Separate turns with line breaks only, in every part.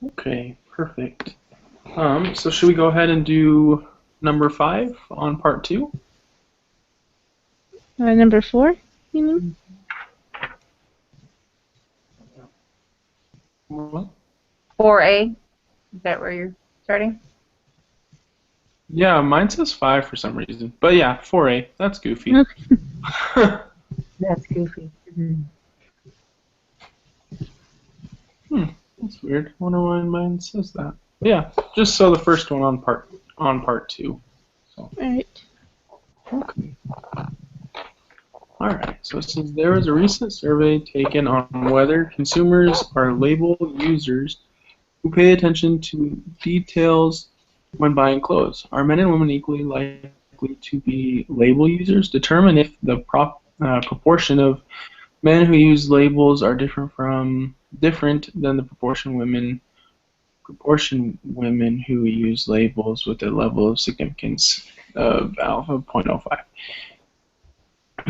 Okay, perfect. So should we go ahead and do number 5 on part 2?
Number 4, you mean?
What?
4A, is that where you're starting?
Yeah, mine says 5 for some reason. But yeah, 4A. That's goofy.
Okay.
That's goofy.
That's weird. Wonder why mine says that. But yeah, just so the first one on part 2. So.
Alright.
Okay. Alright, so it says there was a recent survey taken on whether consumers are label users who pay attention to details when buying clothes. Are men and women equally likely to be label users? Determine if the proportion of men who use labels are different than the proportion women who use labels with a level of significance of alpha 0.05.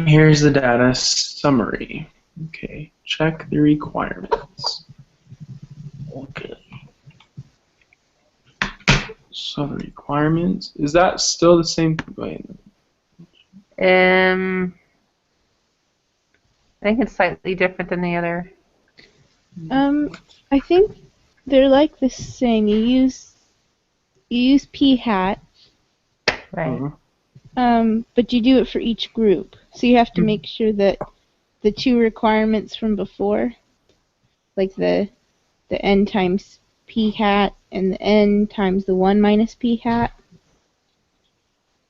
Here's the data summary. Okay, check the requirements. Okay. So the requirements, is that still the same? Wait.
I think it's slightly different than the other.
I think they're like the same. You use p hat,
Right.
but you do it for each group. So you have to make sure that the 2 requirements from before, like the n times p hat and the n times the 1 minus p hat,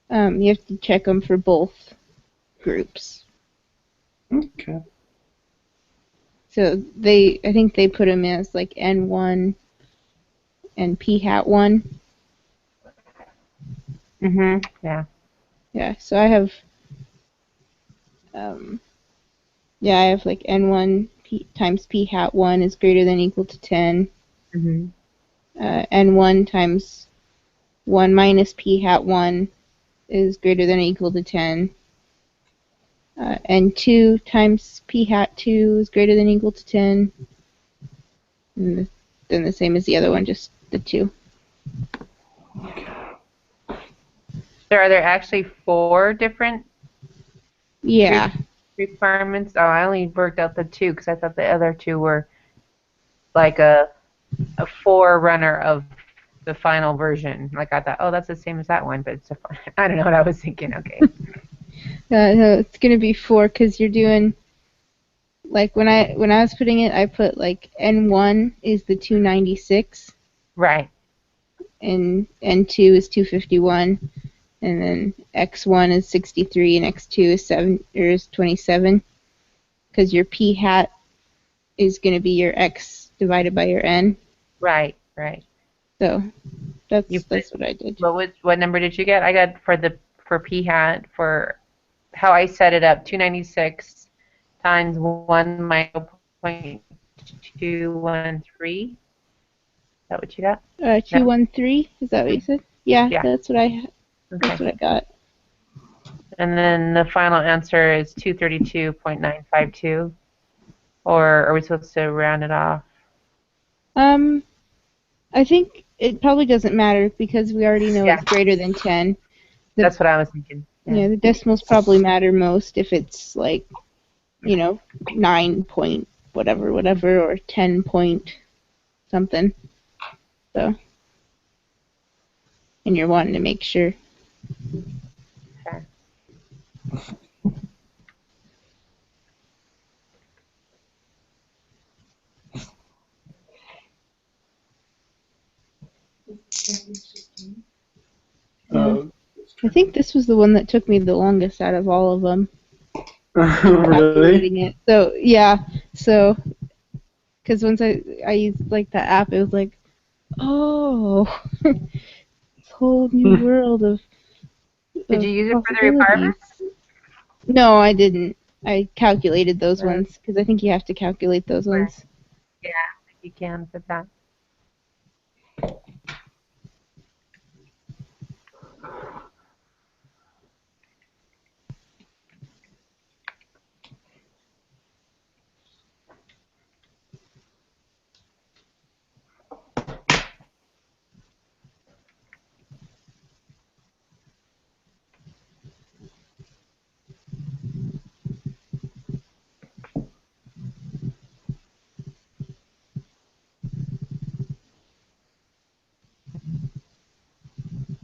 you have to check them for both groups.
Okay.
So I think they put them as like n1 and p hat 1.
Yeah.
Yeah, so I have I have like n1 times p hat 1 is greater than or equal to 10. N1 times 1 minus p hat 1 is greater than or equal to 10. N2 times p hat 2 is greater than or equal to 10. And then the same as the other one, just the 2.
So are there actually 4 different
Yeah.
requirements? Oh, I only worked out the 2 because I thought the other 2 were like a forerunner of the final version. Like I thought, oh, that's the same as that one, but it's I don't know what I was thinking. Okay.
No, it's gonna be 4 because you're doing like when I was putting it, I put like N1 is the 296.
Right.
And N2 is 251, and then X1 is 63, and X2 is 27. Because your P hat is going to be your X divided by your N.
Right. Right.
So that's what I did.
What number did you get? I got for P hat for how I set it up 296 times 1 minus 0.213. Is that what you got?
213. Is that what you said? Yeah,
Yeah.
That's what I got.
And then the final answer is 232.952. Or are we supposed to round it off?
I think it probably doesn't matter because we already know it's greater than 10.
That's what I was thinking.
Yeah, the decimals probably matter most if it's like, 9 point whatever, or 10 point something. So, and you're wanting to make sure.
Okay.
I think this was the one that took me the longest out of all of them.
Really?
It. So yeah, because once I used like the app, it was like, oh, this whole new world of.
Did you use it for the requirements?
No, I didn't. I calculated those ones because I think you have to calculate those ones.
Yeah, you can for that.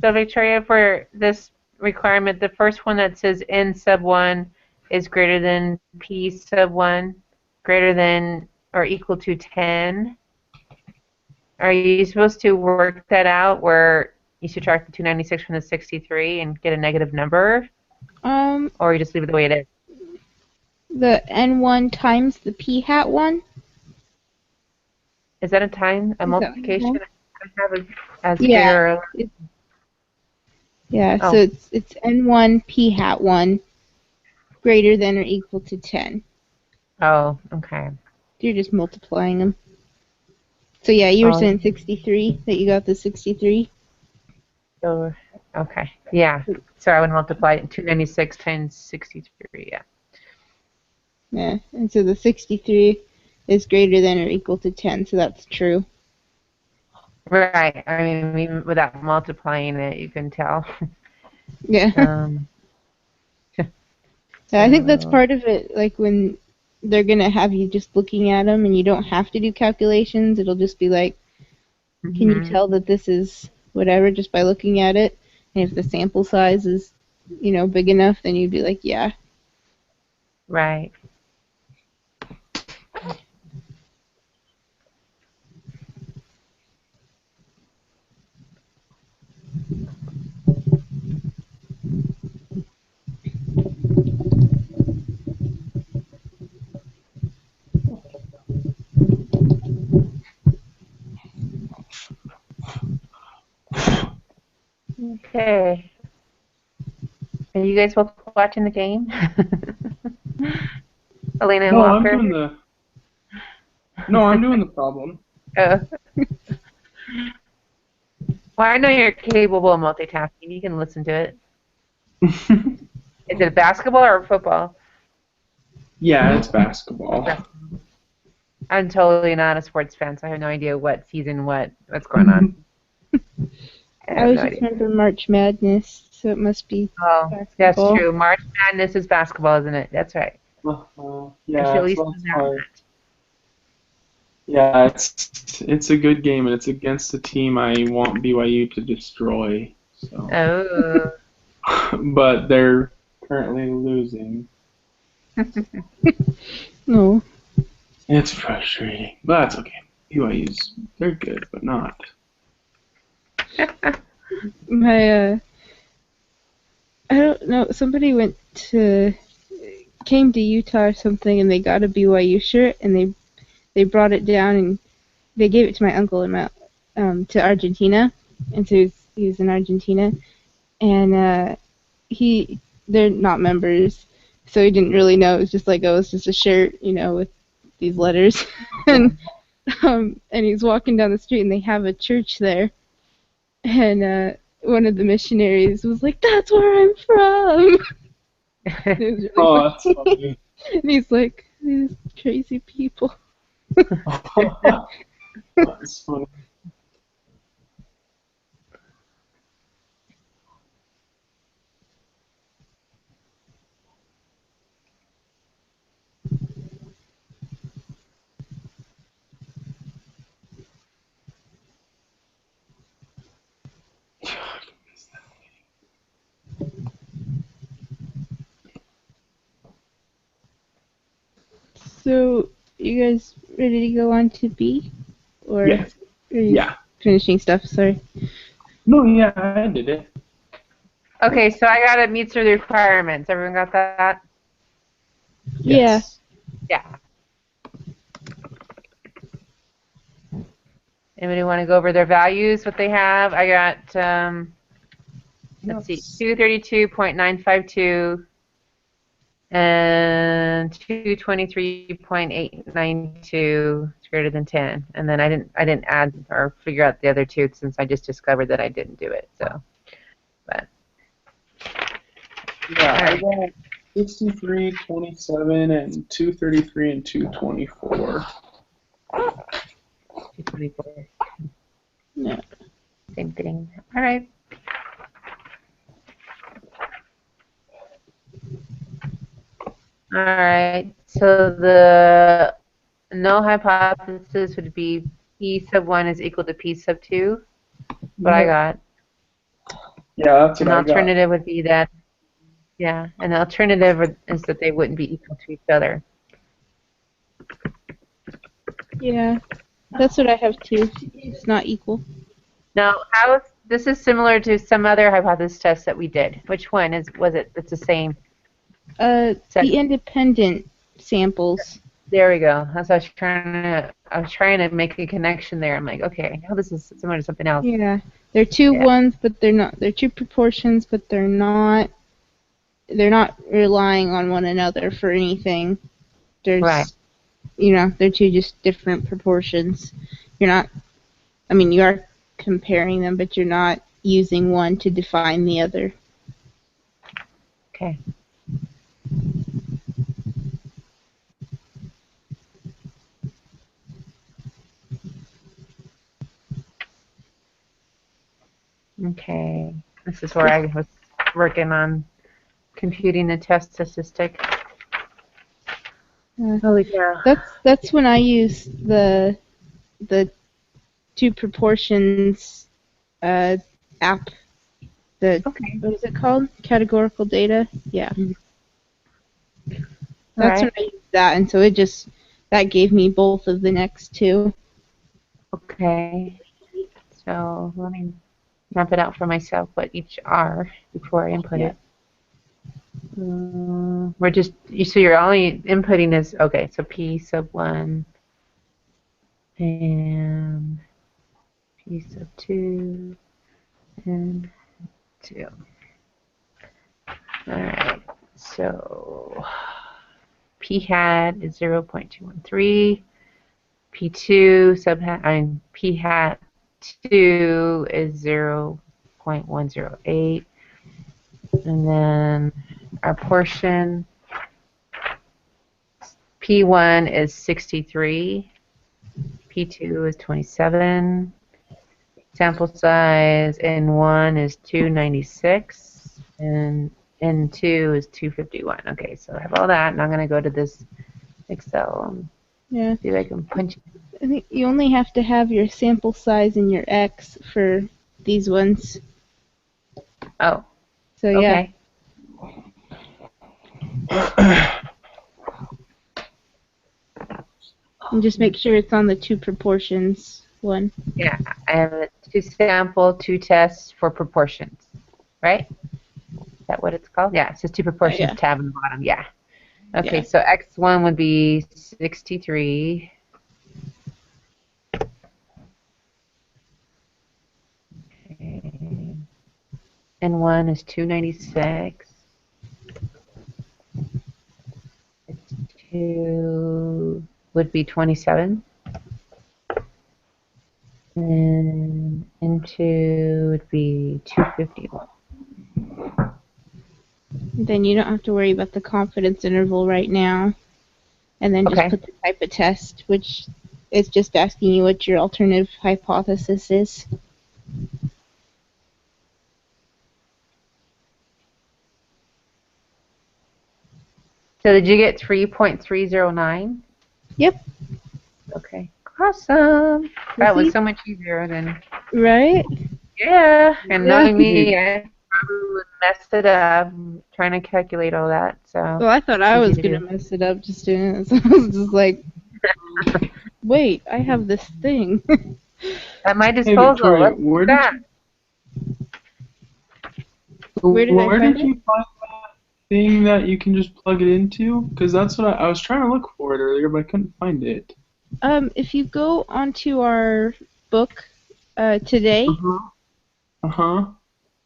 So Victoria, for this requirement, the first one that says N sub 1 is greater than P sub 1, greater than or equal to 10. Are you supposed to work that out where you subtract the 296 from the 63 and get a negative number? Or you just leave it the way it is?
The N1 times the P hat 1.
Is that a multiplication? I have it as bigger.
Yeah,
Oh.
so it's N1 P hat 1 greater than or equal to 10.
Oh, okay.
You're just multiplying them. So yeah, you were saying 63, that you got the 63?
So, okay. Yeah. So I would multiply 296 times 63, yeah.
Yeah, and so the 63 is greater than or equal to 10, so that's true.
Right. I mean, even without multiplying it, you can tell.
Yeah. I think that's part of it, like when they're going to have you just looking at them and you don't have to do calculations. It'll just be like, can you tell that this is whatever just by looking at it? And if the sample size is, big enough, then you'd be like, yeah.
Right. Okay. Are you guys both watching the game? Elena and Walker?
I'm doing the problem.
Oh. Well, I know you're capable of multitasking. You can listen to it. Is it basketball or football?
Yeah, it's basketball.
I'm totally not a sports fan, so I have no idea what season, what's going on.
I always just remember March Madness, so it must be basketball.
That's true. March Madness is basketball, isn't it? That's right.
Yeah, yeah, it's a good game, and it's against a team I want BYU to destroy. So.
Oh.
But they're currently losing.
No.
It's frustrating, but that's okay. they're good, but not.
I don't know, somebody came to Utah or something and they got a BYU shirt and they brought it down and they gave it to my uncle and to Argentina, and so he was in Argentina, and they're not members, so he didn't really know. It was just like, oh, it's just a shirt, with these letters, and he's walking down the street and they have a church there, and one of the missionaries was like, "That's where I'm from." Really
that's funny.
And he's like, "These crazy people."
That's funny.
So, you guys ready to go on to B? Or
Yes.
are you finishing stuff? Sorry.
No, yeah, I did it.
Okay, so I got it meets the requirements. Everyone got that?
Yes.
Yeah. Anybody want to go over their values, what they have? I got, let's see, 232.952 and 223.892 is greater than 10. And then I didn't add or figure out the other two since I just discovered that I didn't do it. So, but.
Yeah, I got 63, 27, and 233 and 224.
224.
Yeah.
Same thing. All right. All right. So the null hypothesis would be P sub 1 is equal to P sub 2. What I got.
Yeah, that's what
An
I got.
alternative would be that, yeah, an alternative is that they wouldn't be equal to each other.
Yeah, that's what I have too. It's not equal.
Now, this is similar to some other hypothesis tests that we did. Which one was it? It's the same.
The independent samples.
There we go. That's what I was trying to make a connection there. I'm like, okay, I know this is similar to something else.
Yeah, they're two
Yeah.
ones, but they're not. They're two proportions, but they're not. They're not relying on one another for anything. There's,
Right.
they're two just different proportions. You're not. I mean, you are comparing them, but you're not using one to define the other.
Okay. Okay. This is where I was working on computing the test statistic. Holy cow.
That's when I use the two proportions app.
Okay.
What is it called? Categorical data. Yeah. That's when I used that, and so that gave me both of the next two.
Okay. So let me map it out for myself what each are before I input it. So you're only inputting is, okay, so P sub 1 and P sub 2 and 2. Alright, so P hat is 0.213. P2 P hat 2 is 0.108. And then our portion P1 is 63. P2 is 27. Sample size N1 is 296. And N2 is 251. Okay, so I have all that, and I'm going to go to this Excel.
Yeah.
See if I can punch it.
I think you only have to have your sample size and your X for these ones.
Oh.
So
okay.
And just make sure it's on the two proportions one.
Yeah, and to sample, two tests for proportions, right? Is that what it's called? Yeah, it says two proportions tab on the bottom. Yeah. Okay,
Yeah.
so X1 would be 63. Okay. N1 is 296. X2 would be 27. And N2 would be 251.
Then you don't have to worry about the confidence interval right now. And then just put the type of test, which is just asking you what your alternative hypothesis is.
So did you get 3.309?
Yep.
Okay. Awesome. That was so much easier than...
Right?
Yeah. And knowing me, I probably would mess it up trying to calculate all that. So.
Well, I thought I was going to mess it up just doing it. So I was just like, wait, I have this thing.
At my disposal.
Hey, Victoria, where did you find that thing that you can just plug it into? Because that's what I was trying to look for it earlier, but I couldn't find it.
If you go onto our book today, for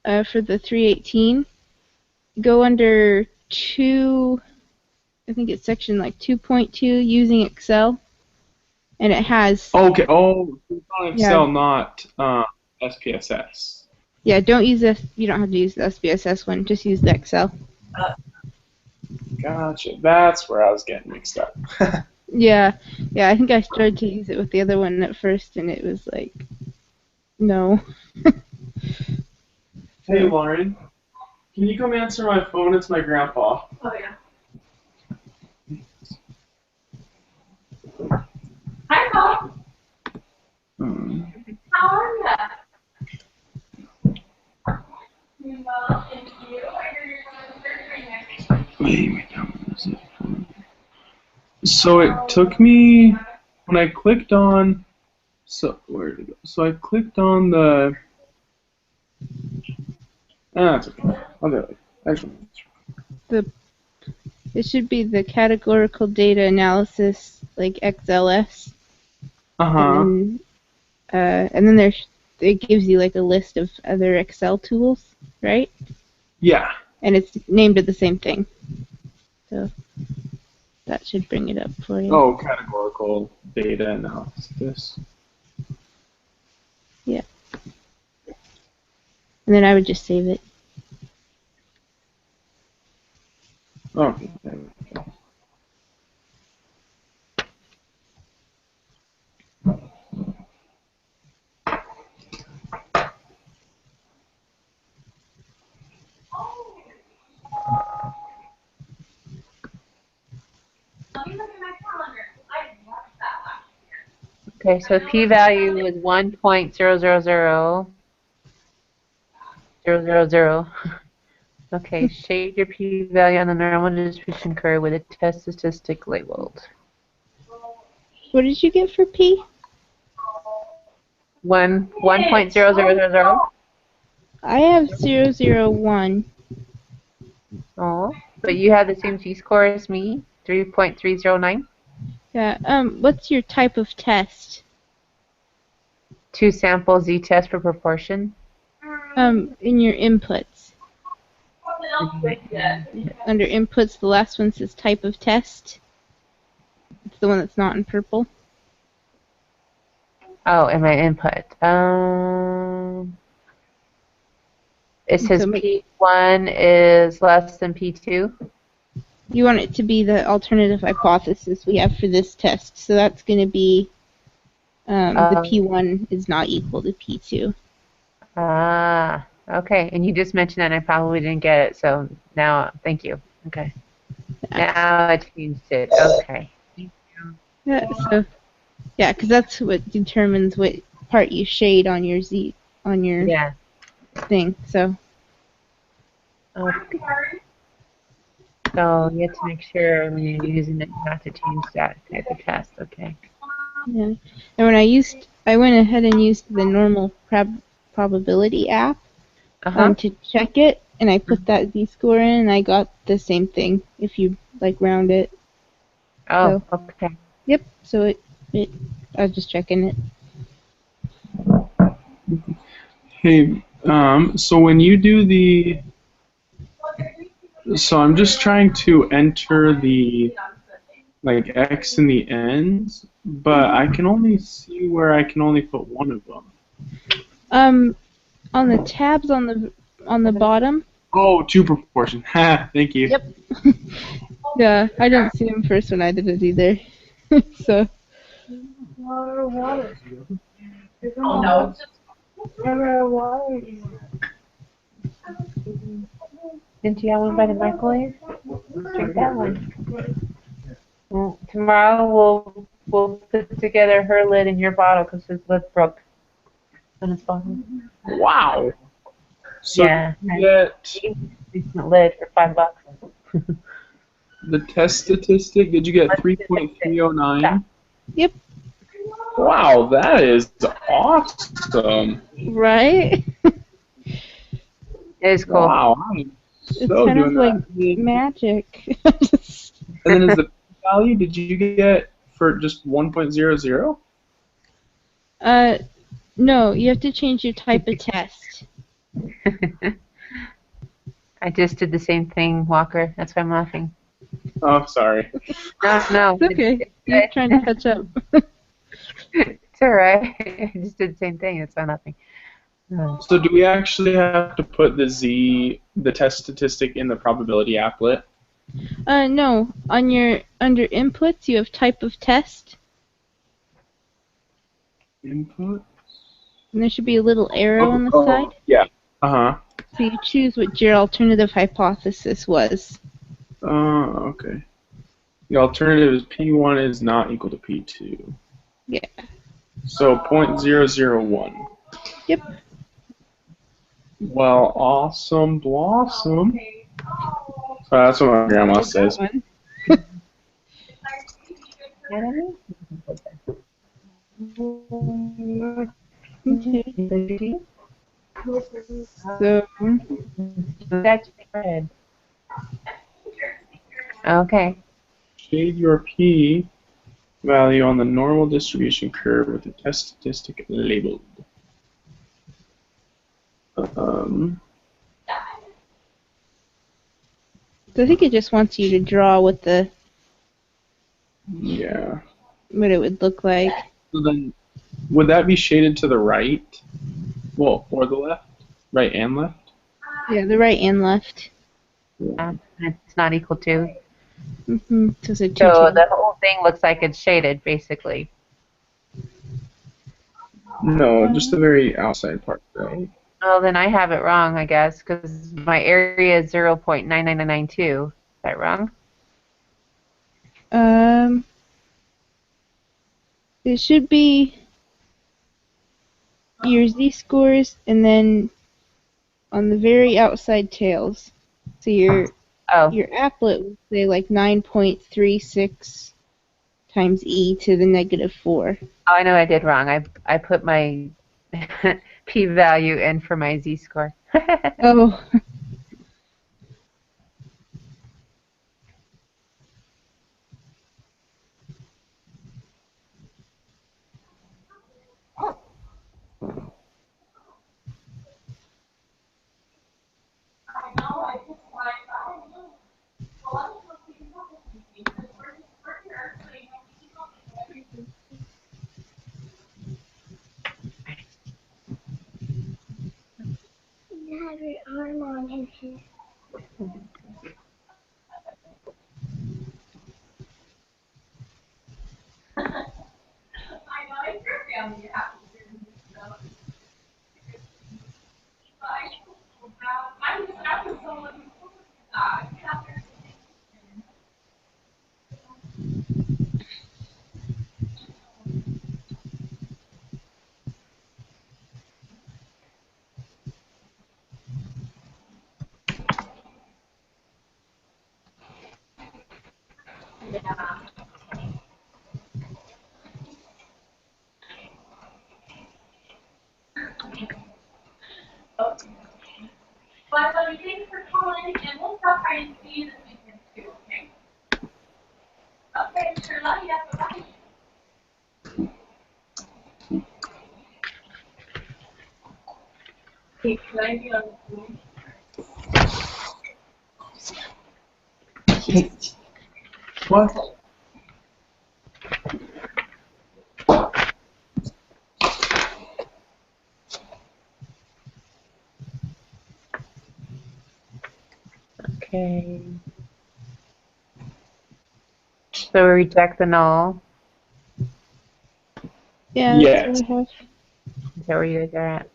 the 318, go under 2, I think it's section like 2.2, using Excel, and it has...
Okay, it's on Excel, not SPSS.
Yeah, don't use this. You don't have to use the SPSS one. Just use the Excel.
Gotcha. That's where I was getting mixed up.
Yeah, I think I started to use it with the other one at first, and it was like, no.
Hey, Lauren, can you come answer my phone? It's my grandpa.
Oh, yeah. Hi, Paul. How are you?
So it took me when I clicked on. So where did it go? So I clicked on the. That's okay. I'll do it. Actually.
It should be the categorical data analysis, like XLS,
Uh-huh.
and then it gives you like a list of other Excel tools, right?
Yeah.
And it's named it the same thing. So that should bring it up for you.
Oh, categorical data analysis.
Yeah. And then I would just save it.
Okay. There we go.
Okay, so p-value was 1.000000. Okay, shade your p-value on the normal distribution curve with a test statistic labeled.
What did you get for P?
1.0000.
I have 001.
Oh, but you have the same Z-score as me, 3.309.
Yeah. What's your type of test?
2 sample Z-test for proportion.
In your inputs. Under inputs, the last one says type of test. It's the one that's not in purple.
Oh, in my input. It says
So
P1 is less than P2.
you want it to be the alternative hypothesis we have for this test. So that's going to be the P1 is not equal to P2.
Ah, okay. And you just mentioned that and I probably didn't get it. So now, thank you. Okay. Now I changed it. Okay.
Yeah, so, yeah, because that's what determines what part you shade on your
Yeah.
thing. So.
Okay. So you have to make sure when you're using it, you have to change that type of test. Okay.
Yeah. And when I went ahead and used the normal probability app to check it, and I put that Z-score in, and I got the same thing if you like round it.
Oh,
So,
okay.
yep. So it I was just checking it.
Hey, so when you do the, so I'm just trying to enter the, like, X in the ends, but I can only see where I can only put one of them.
On the tabs on the bottom.
Oh, two proportion. Ha, thank you.
Yep. Yeah, I didn't see them first when I did it either. So.
Water. Oh, no. Didn't you have one by the microwave? Drink that one. Well, tomorrow we'll put together her lid and your bottle because his lid broke on his bottle.
Wow. So
Yeah.
you get
Decent lid for $5.
the test statistic. Did you get 3.309?
Yep.
Wow, that is awesome.
Right?
It is cool.
Wow, I'm
It's
so
kind of
doing
like
that.
magic.
And then is the value, did you get for just 1.00?
No, you have to change your type of test.
I just did the same thing, Walker. That's why I'm laughing.
Oh, sorry.
No.
It's okay. You're trying to catch up.
It's alright. I just did the same thing. That's why I'm laughing.
So do we actually have to put the test statistic in the probability applet?
No. Under inputs, you have type of test.
Input?
And there should be a little arrow on the side.
Yeah. Uh-huh.
So you choose what your alternative hypothesis was.
Okay. The alternative is P1 is not equal to P2.
Yeah.
So 0.001.
Yep.
Well, awesome blossom. So that's what my grandma says.
Okay. So,
That's red. Okay.
Shade your P value on the normal distribution curve with the test statistic labeled.
so I think it just wants you to draw what
Yeah.
what it would look like.
So then, would that be shaded to the right? Well, or the left? Right and left?
Yeah, the right and left.
It's not equal to.
So two
So
tables.
the whole thing looks like it's shaded, basically.
No, just the very outside part, right?
Well, then I have it wrong, I guess, because my area is 0.99992. Is that wrong?
It should be your z-scores and then on the very outside tails. So your
Oh,
applet would say like 9.36 times e to the -4.
I know I did wrong. I put my p-value in for my z-score.
Oh.
You have your arm on his head. Well, thanks for calling, and we'll stop by and see you this weekend too, okay? Okay, sure, love you. Bye-bye. Hey, can I be on the phone?
What?
Okay. So we reject the null.
Yeah,
Yes.
that's what I have.
Is that where you guys are at?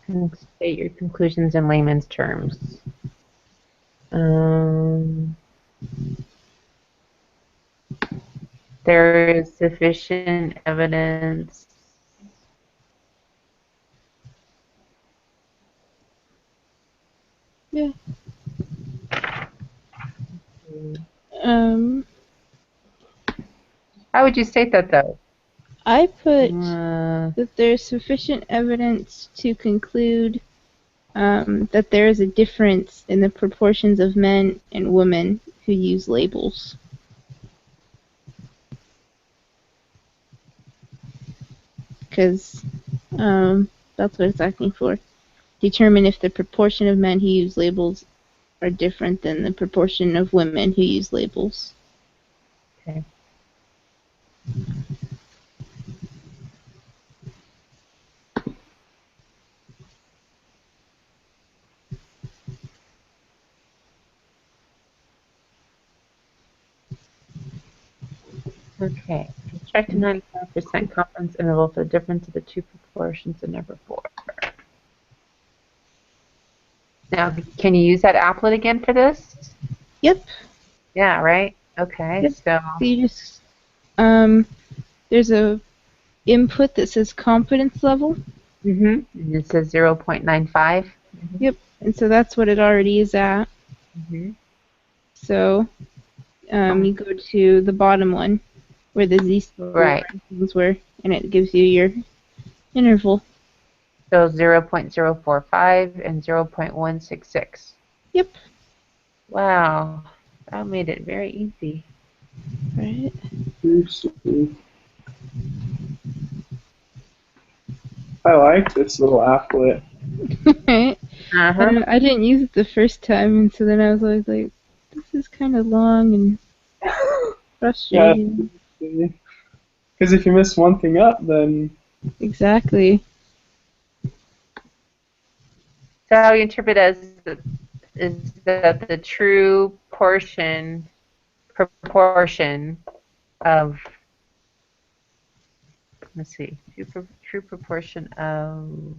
And state your conclusions in layman's terms. There is sufficient evidence.
Yeah. Um,
How would you state that, though?
I put that there's sufficient evidence to conclude that there is a difference in the proportions of men and women who use labels. Because that's what it's asking for. Determine if the proportion of men who use labels are different than the proportion of women who use labels.
Okay. Okay. Construct a 95% confidence interval for the difference of the two proportions in number 4. Now, can you use that applet again for this?
Yep.
Yeah, right? Okay,
Yep.
so
you just there's a input that says confidence level,
And it says 0.95.
Yep. And so that's what it already is at. So you go to the bottom one where the
Right.
z-scores were, and it gives you your interval.
So 0.045 and 0.166.
Yep.
Wow. That made it very easy.
Right.
I like this little applet.
Right.
Uh-huh.
I didn't use it the first time, and so then I was always like, this is kind of long and frustrating.
Because if you miss one thing up, then...
Exactly.
So how you interpret as is that the true proportion of, let's see, true proportion of,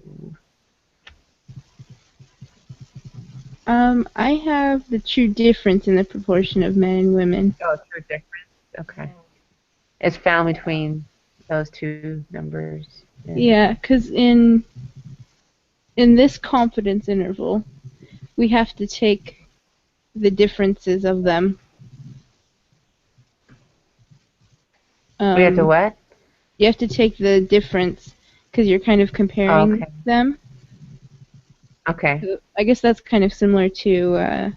I have the true difference in the proportion of men and women.
oh, true difference. Okay. It's found between those two numbers.
Yeah, because in this confidence interval, we have to take the differences of them.
We have to what?
You have to take the difference because you're kind of comparing them.
Okay.
So I guess that's kind of similar to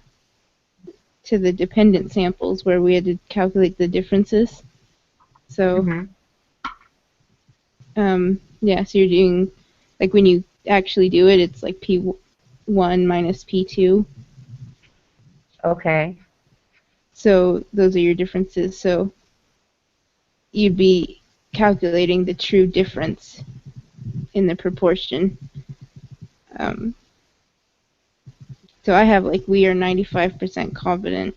the dependent samples where we had to calculate the differences. So yeah, so you're doing, like when you actually do it, it's like P1 minus P2.
Okay.
So those are your differences. So you'd be calculating the true difference in the proportion. So I have like we are 95% confident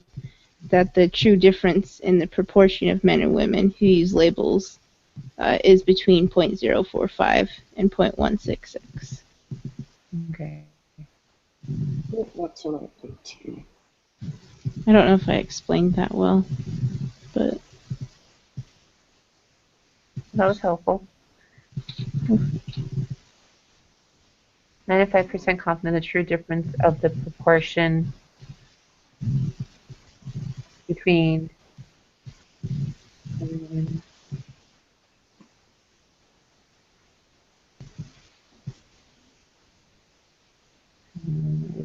that the true difference in the proportion of men and women who use labels is between 0.045 and 0.166.
Okay.
That's what I put too.
I don't know if I explained that well, but
That was helpful. 95% confident the true difference of the proportion between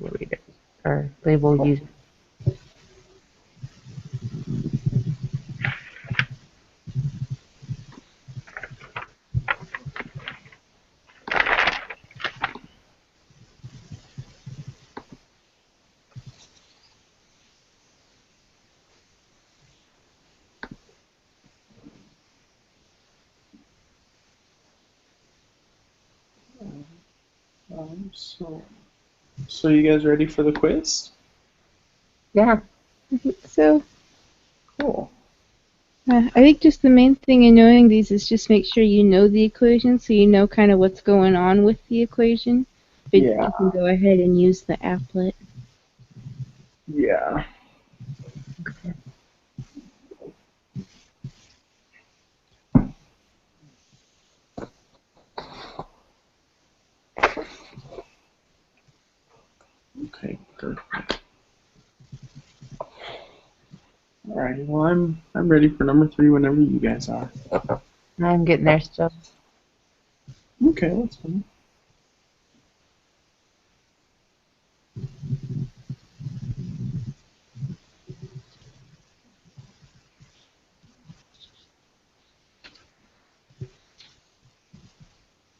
readers or label users.
So you guys ready for the quiz?
Yeah.
so
Cool.
I think just the main thing in knowing these is just make sure you know the equation so you know kind of what's going on with the equation. But
Yeah.
you can go ahead and use the applet.
Yeah. Okay, perfect. Alrighty, well I'm ready for number 3 whenever you guys are.
I'm getting there still.
Okay, that's fine.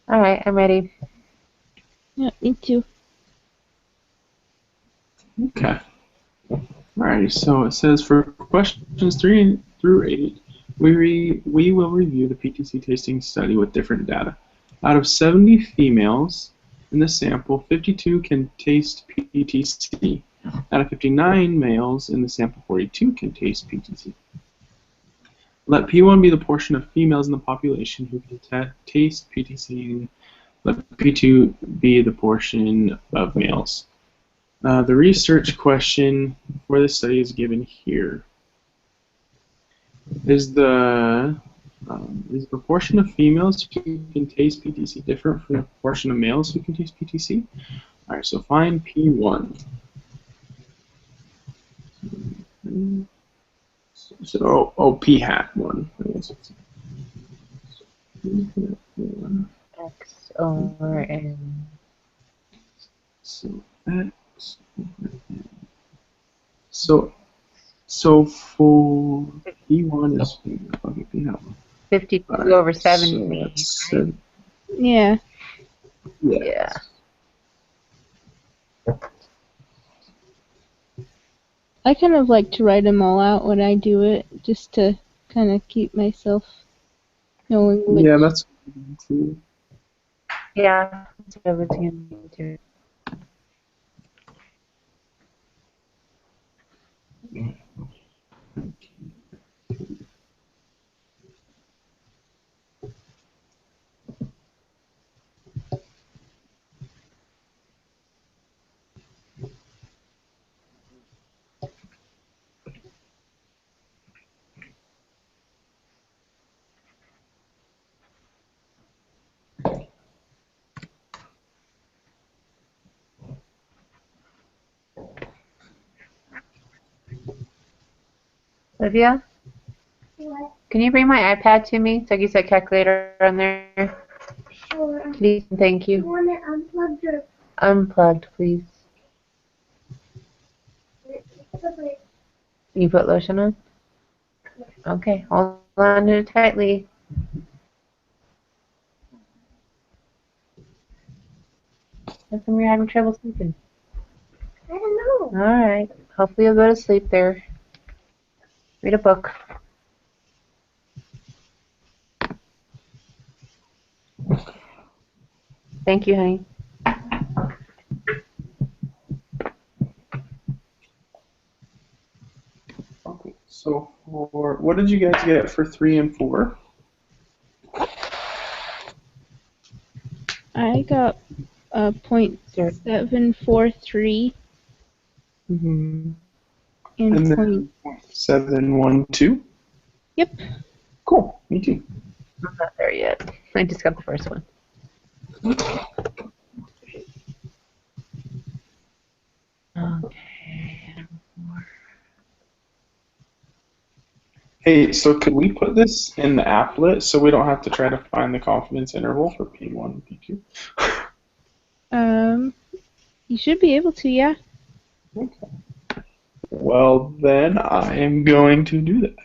All right, I'm ready.
Yeah, me too.
Okay. Alrighty, so it says for questions 3 through 8, we will review the PTC tasting study with different data. Out of 70 females in the sample, 52 can taste PTC. Out of 59 males in the sample, 42 can taste PTC. Let P1 be the portion of females in the population who can taste PTC, and let P2 be the portion of males. The research question for this study is given here. Is the Is the proportion of females who can taste PTC different from the proportion of males who can taste PTC? All right, so find P1. So, P hat 1. I guess it's
X over N.
so X over N. So for P1 is okay, P hat 1.
52
All right,
over
so
70.
that's
Right?
Yeah.
Yeah.
I kind of like to write them all out when I do it, just to kind of keep myself knowing which.
Yeah, that's true.
Yeah. That's what I was going to do. Olivia,
What?
can you bring my iPad to me so I can set calculator on there?
Sure.
Please and thank
You
you.
want it unplugged or
Unplugged, please.
separate?
You put lotion on? Okay, hold on to it tightly. How come you're having trouble sleeping?
I don't know.
Alright, hopefully you'll go to sleep there. Read a book. Thank you, honey.
Okay, so for what did you guys get for 3 and 4?
I got a .743
Mm-hmm.
and
And
point.
then 712.
Yep.
Cool, me too.
I'm not there yet. I just got the first one. Okay.
Hey, so could we put this in the applet so we don't have to try to find the confidence interval for P1 and P2?
You should be able to, yeah.
Okay. Well, then I am going to do that.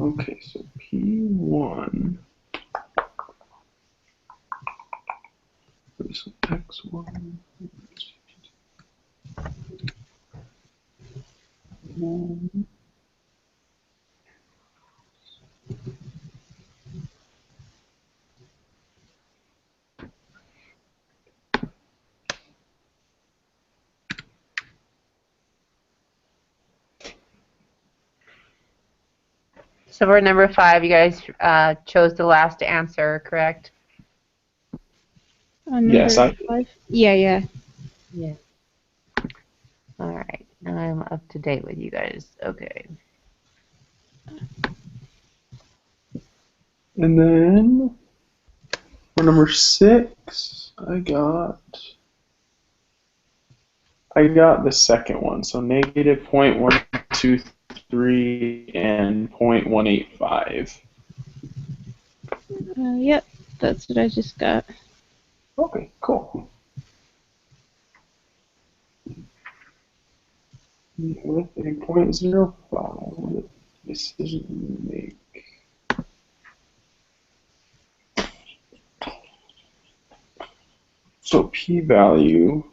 Okay, so P1. So X1.
So for number 5, you guys chose the last answer, correct?
On
Yes,
number
I
5? Yeah.
Yeah. All right. Now I'm up to date with you guys. Okay.
And then for number 6, I got the second one, so negative -0.123 and -0.185.
Yep. That's what I just got.
Okay, cool. With a 0.05, decision to make. So p-value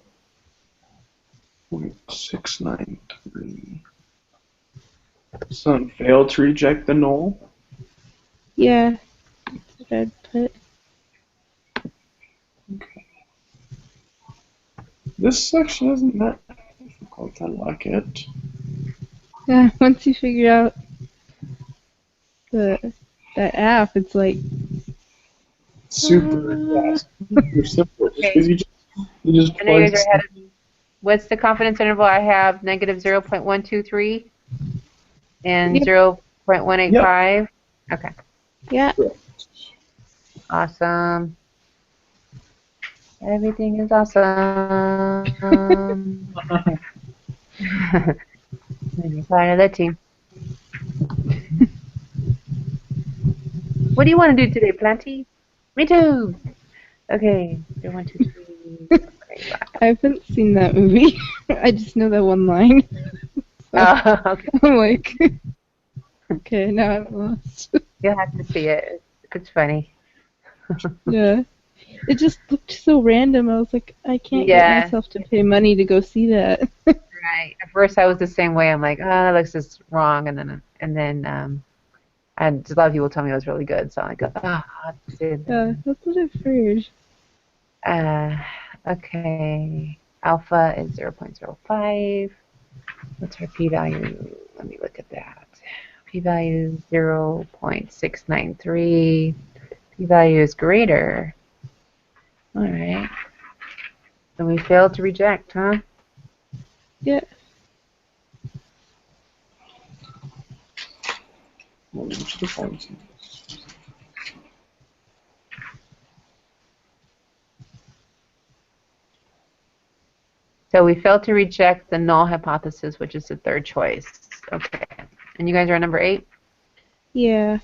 0.693. Some failed to reject the null.
Yeah. That's what I'd put.
Okay. This section isn't that difficult. I like it.
Yeah, once you figure out that app, it's like
Super, yeah, super simple. Just because you just You just
I know you guys
place.
are ahead of me. What's the confidence interval? I have negative 0.123 and
Yep.
0.185. Okay.
Yeah.
Awesome. Everything is awesome. And you're part of the team. What do you want to do today, Planty? Me too. Okay. 1, 2, 3. Okay, bye.
I haven't seen that movie. I just know that one line. So
Okay.
I'm like, okay, now I'm lost.
You'll have to see it. It's funny.
Yeah. It just looked so random. I was like, I can't get
Yeah.
myself to pay money to go see that.
Right. At first, I was the same way. I'm like, oh, that looks just wrong, and then and a lot of people told me it was really good. So I'm like, oh, I'll have to see it
Yeah,
then.
that's what I've heard.
Okay. Alpha is 0.05. What's our p-value? Let me look at that. P-value is 0.693. P-value is greater. All right. So we failed to reject, huh?
Yeah.
So we failed to reject the null hypothesis, which is the third choice. Okay. And you guys are on number 8?
Yeah.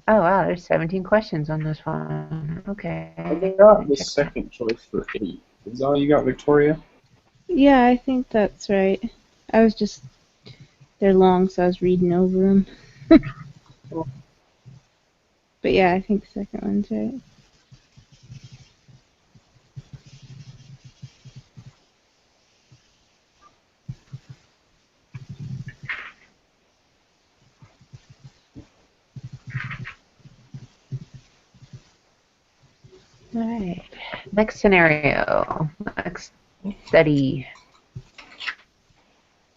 Oh, wow. There's 17 questions on this one. Okay.
I got the
Check that.
second choice for 8. Is that all you got, Victoria?
Yeah, I think that's right. I was just, they're long, so I was reading over them. But yeah, I think the second one's right.
All right. Next scenario. Next study.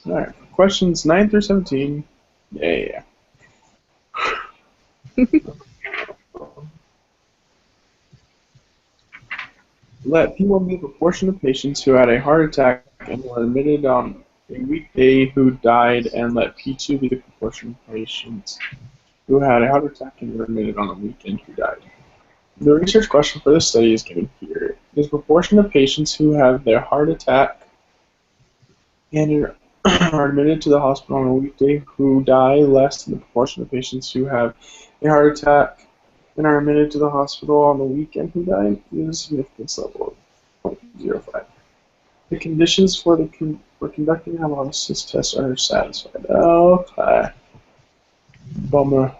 Alright. Questions 9 through 17. Yeah. Let P1 be the proportion of patients who had a heart attack and were admitted on a weekday who died, and let P2 be the proportion of patients who had a heart attack and were admitted on a weekend who died. The research question for this study is given here. Is the proportion of patients who have their heart attack and are admitted to the hospital on a weekday who die less than the proportion of patients who have a heart attack and are admitted to the hospital on the weekend who die? Use a significance level of 0.05. The conditions for conducting an analysis test are satisfied. Okay. Bummer.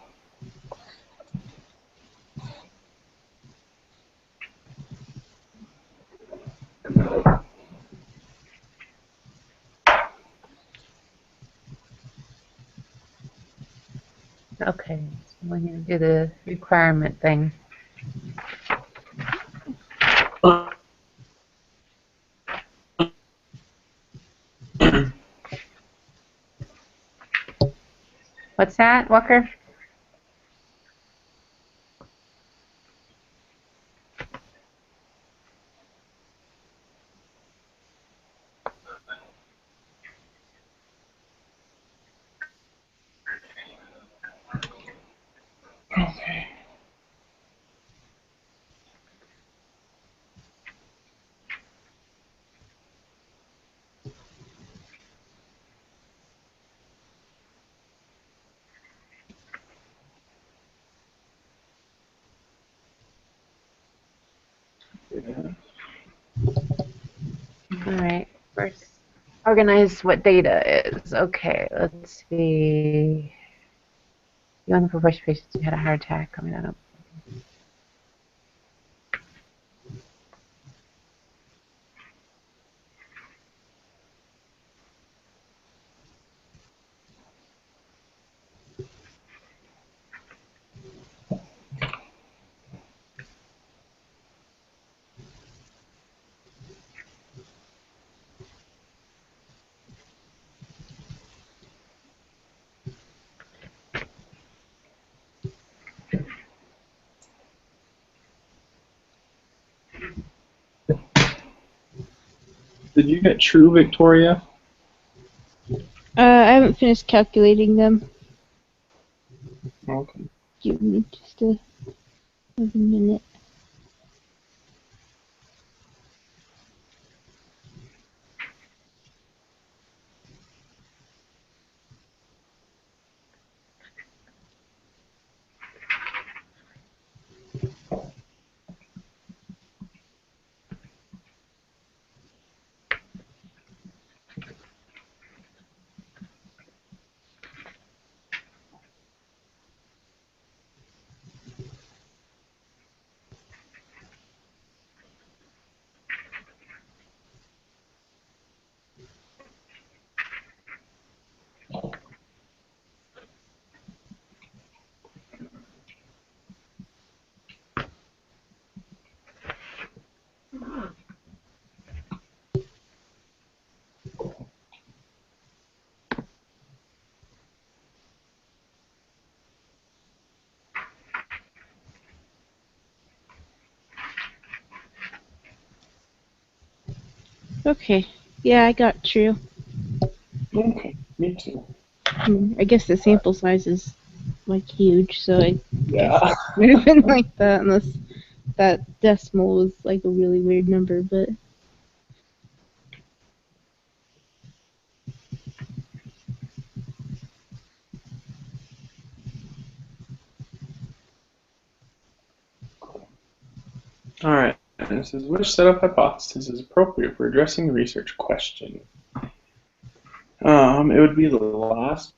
Okay. So we're going to do the requirement thing. What's that, Walker?
Okay.
All right. First, organize what data is. Okay. Let's see. You on the proportion of patients who had a heart attack coming out of.
Did you get true, Victoria?
I haven't finished calculating them.
Okay.
Give me just a minute. Okay. Yeah, I got true.
Okay, me too.
I guess the sample size is like huge, so I guess
Yeah.
it would have been like that unless that decimal was like a really weird number, but
All right. This is which set of hypotheses is appropriate for addressing the research question? It would be the last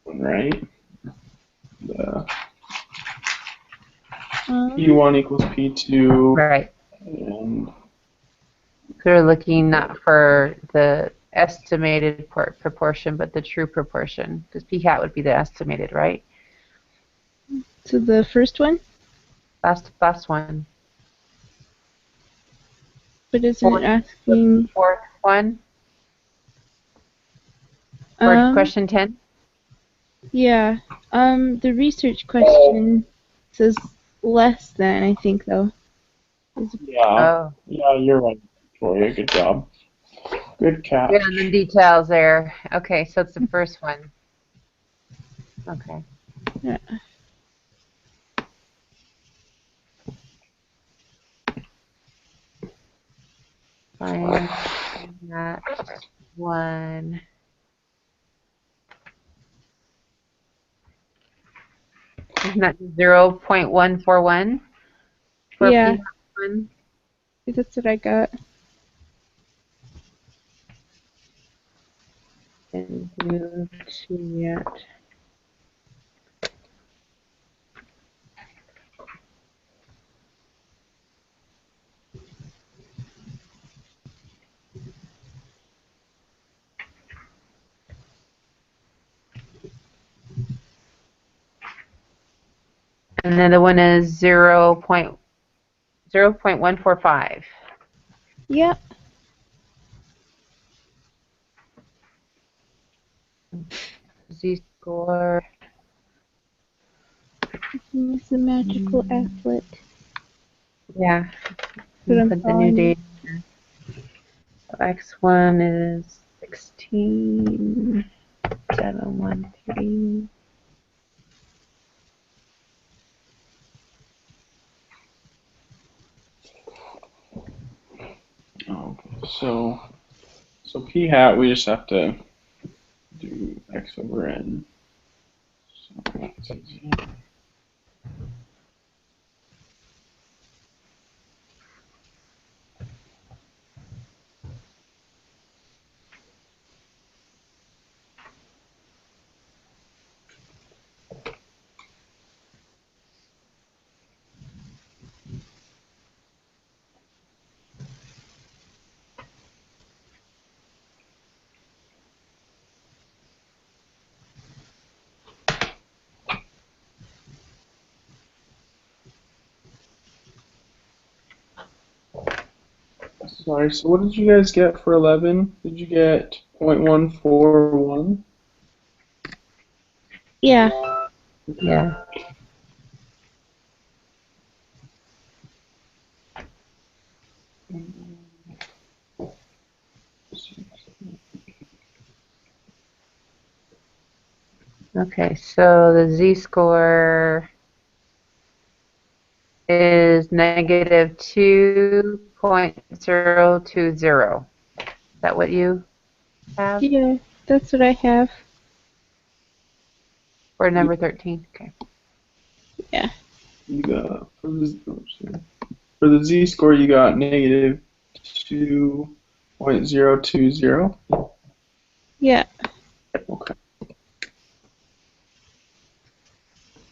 one, right? The P1 equals P2,
Right.
and
So we're looking not for the estimated proportion, but the true proportion, because p hat would be the estimated, right?
so the first one,
Last one.
but isn't it asking
Fourth one. For question 10.
yeah. The research question says less than, I think though.
yeah,
Oh.
yeah, you're right, Victoria. Good job. Good catch.
Good on the details there. Okay, so it's the first one. Okay.
Yeah.
Find that one. Isn't that 0.141 for
Yeah.
P1?
That's what I got.
And do two yet. And then the one is 0.145.
Yep.
Z-score.
It's a magical applet.
Yeah.
What I'm
Put the new
calling
date. So X1 is 16,713.
Okay, so P hat, we just have to do X over N. So that's easy. Sorry, so what did you guys get for 11? Did you get 0.141?
Yeah.
Yeah. Okay, so the z-score is negative 2.020. Is that what you have
Yeah, that's what I have.
for number 13? Okay.
Yeah.
You got for the z-score you got negative 2.020.
Yeah.
Okay.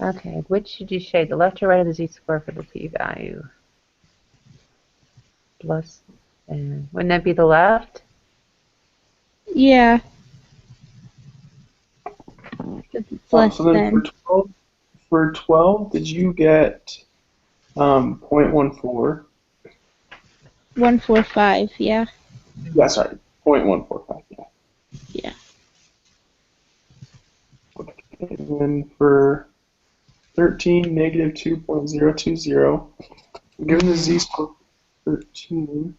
Okay, which should you shade? The left or right of the z-score for the p-value? Plus, and wouldn't that be the left?
Yeah. 'Cause it's less
So then
than.
for 12, did you get 0.14?
145, yeah.
Yeah, sorry, 0.145. Yeah.
Yeah.
Okay. And then for 13, negative 2.020. Given the z-score 13,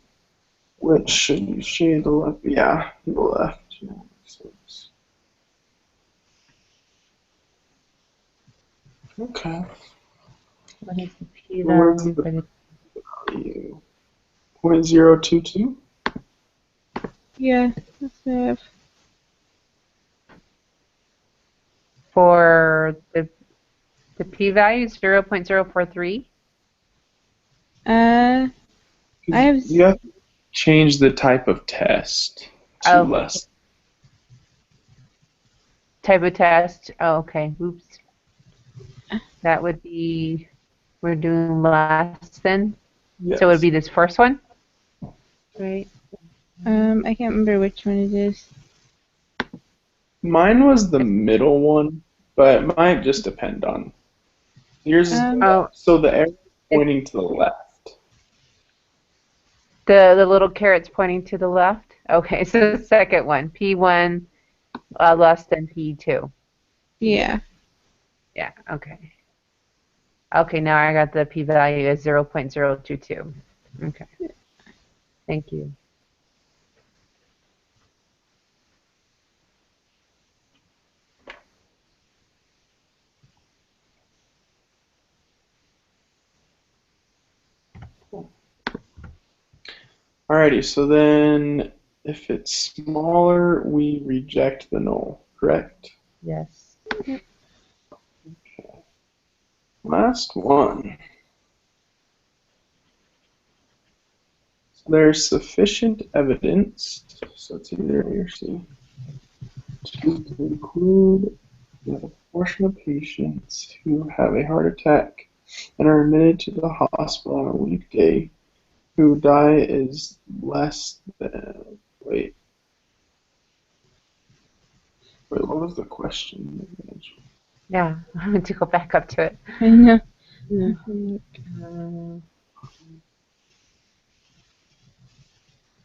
which should you shade the left? Yeah, the left. Yeah. Okay.
What is the
Where's
p-value
the
for the...
value? 0.022?
Yeah, that's what I have.
For the p-value is 0.043?
I have.
You have to change the type of test to
Oh,
less.
type of test. Oh, okay. Oops. That would be, we're doing less than.
Yes.
So it would be this first one? Right.
I can't remember which one it is.
Mine was the middle one, but it might just depend on. Yours is
Oh,
so the arrow pointing to the left.
the little carrot's pointing to the left? Okay, so the second one, P1 less than P2.
Yeah.
Yeah, okay. Okay, now I got the p-value as 0.022. Okay. Thank you.
Alrighty, so then if it's smaller, we reject the null, correct?
Yes.
Last one. So there's sufficient evidence, so it's either A or C, to conclude that a portion of patients who have a heart attack and are admitted to the hospital on a weekday who die is less than. Wait, what was the question?
Yeah, I'm going to go back up to it.
I know.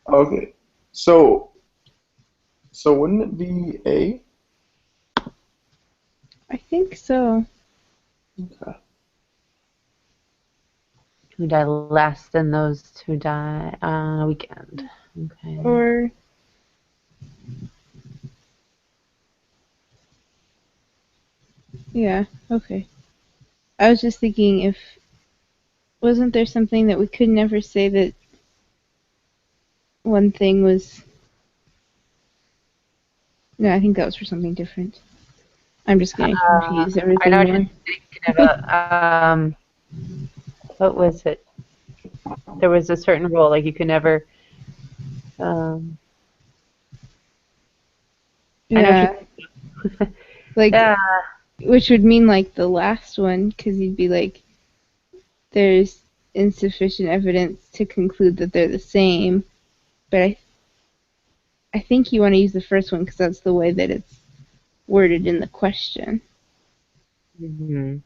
Okay, so wouldn't it be A?
I think so.
Okay.
Who die less than those who die on a weekend. Okay.
Or yeah, okay. I was just thinking if wasn't there something that we could never say that one thing was. No, I think that was for something different. I'm just gonna confuse
I
everything
know what
more.
you're thinking about. What was it? There was a certain rule, like you could never. Um, I know
Yeah,
what
like
yeah.
which would mean like the last one, because you'd be like, there's insufficient evidence to conclude that they're the same. But I think you want to use the first one because that's the way that it's worded in the question.
Mhm.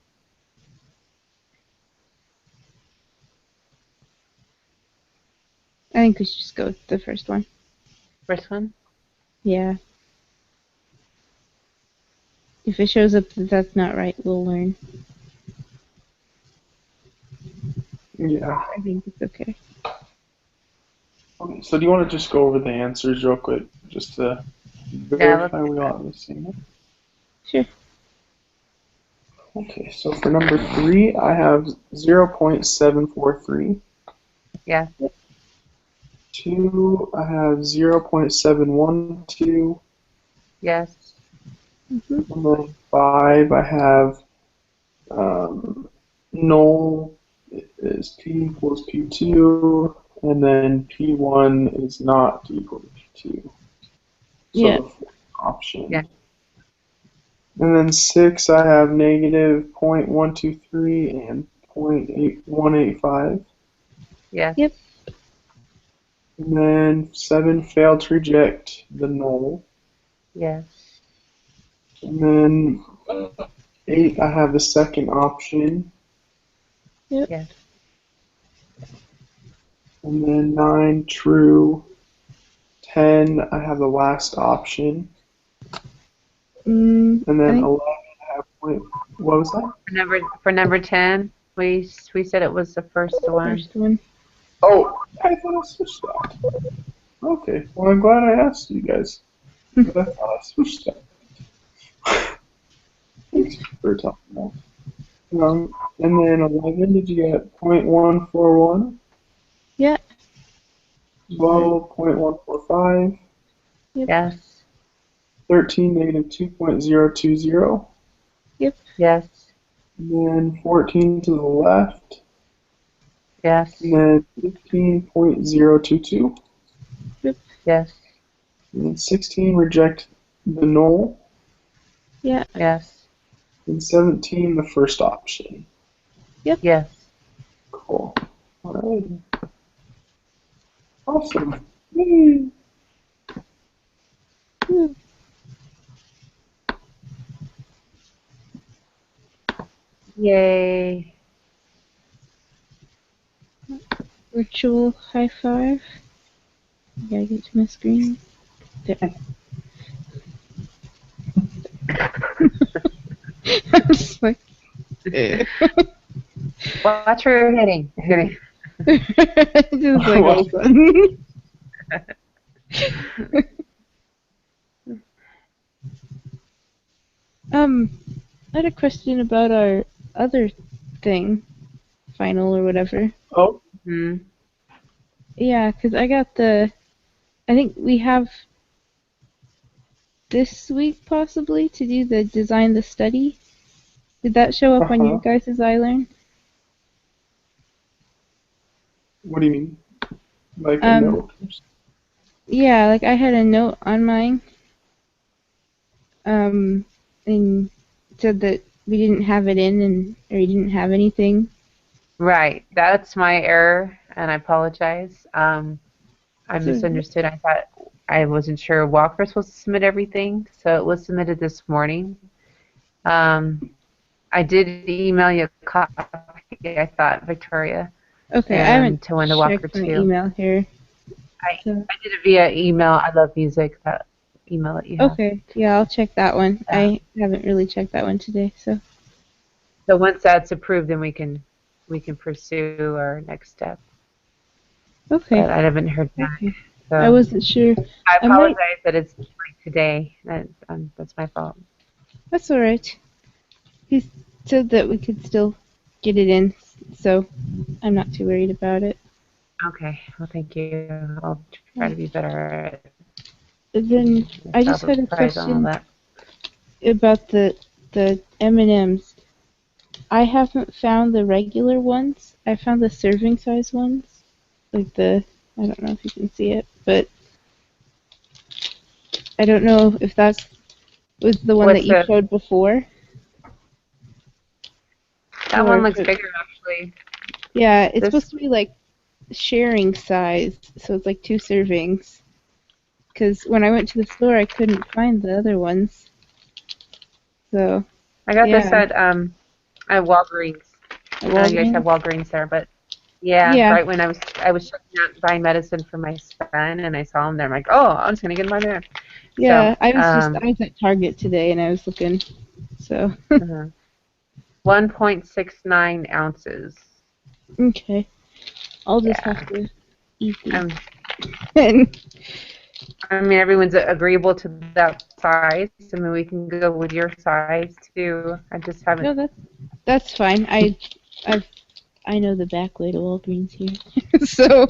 I think we should just go with the first one.
First one?
Yeah. If it shows up that that's not right, we'll learn.
Yeah.
I think it's okay.
Okay, so do you want to just go over the answers real quick, just to
Yeah, let's
verify
do
we
that.
all have the same one?
Sure.
Okay, so for number 3, I have 0.743.
Yes.
2, I have 0.712.
Yes.
Mm-hmm.
And then 5, I have null is p equals p2, and then p1 is not equal to p2. So
Yeah.
the fourth option.
Yeah.
And then 6, I have negative 0.123 and 0.8185.
Yes.
Yep.
And then 7, failed to reject the null.
Yes.
And then 8, I have the second option.
Yep.
Yes.
And then 9, true. 10, I have the last option. And
I
then
think
11, I have point. What was that?
For number 10, we said it was the first one.
first one.
Oh, I thought I switched that. Okay, well, I'm glad I asked you guys. But I thought I switched that. Thanks for talking about. And then 11, did you get 0.141?
Yeah.
12, 0.145.
Yes.
13, negative 2.020.
Yes.
And then 14 to the left.
Yes.
And then 15.022.
Yes.
And then 16, reject the null.
Yeah.
Yes.
And 17, the first option.
Yes.
Cool. Alright. Awesome. Yay.
Hmm.
Yay.
Virtual high five. Gotta get to my screen. There. I'm just like.
Watch where you're hitting.
Just like all of a sudden. I had a question about our other thing, final or whatever.
Oh,
Hmm.
Yeah, 'cause I got I think we have this week possibly to do the design the study. Did that show up on your guys' iLearn?
what do you mean? Like a
Um,
note?
yeah, like I had a note on mine, and said that we didn't have it in or you didn't have anything.
Right. That's my error, and I apologize. I misunderstood. I thought I wasn't sure Walker was supposed to submit everything, so it was submitted this morning. I did email you a copy, I thought, Victoria.
Okay, I
And
haven't
to Wanda Walker
checked my
too.
email here.
I
So.
did it via email. I love music. That email that you have.
Okay, yeah, I'll check that one.
Yeah.
I haven't really checked that one today, so.
So once that's approved, then we can pursue our next step.
Okay.
But I haven't heard back.
Okay.
So
I wasn't sure.
I
I might.
apologize that it's like today. That's my fault.
That's all right. He said that we could still get it in, so I'm not too worried about it.
Okay. Well, thank you. I'll try to be better at
Then I just had a
prize on all
question
that.
about the M&Ms. I haven't found the regular ones. I found the serving size ones, like I don't know if you can see it, but I don't know if that was the one
What's
that you
the-
showed before.
That one looks bigger, actually.
Yeah, it's
This-
supposed to be like sharing size, so it's like 2 servings. Because when I went to the store, I couldn't find the other ones. So.
I got this
yeah.
at Walgreens.
At
You guys
Walgreens?
have Walgreens there, but yeah,
Yeah.
right when I was checking out buying medicine for my son, and I saw them there. I'm like, oh, I'm just gonna get mine there.
Yeah,
So,
I was at Target today and I was looking. So.
1.69 ounces.
Okay. I'll just
Yeah.
have to eat these.
I mean, everyone's agreeable to size. I mean, we can go with your size too. I just haven't.
No, that's fine. I know the back way to Walgreens here, so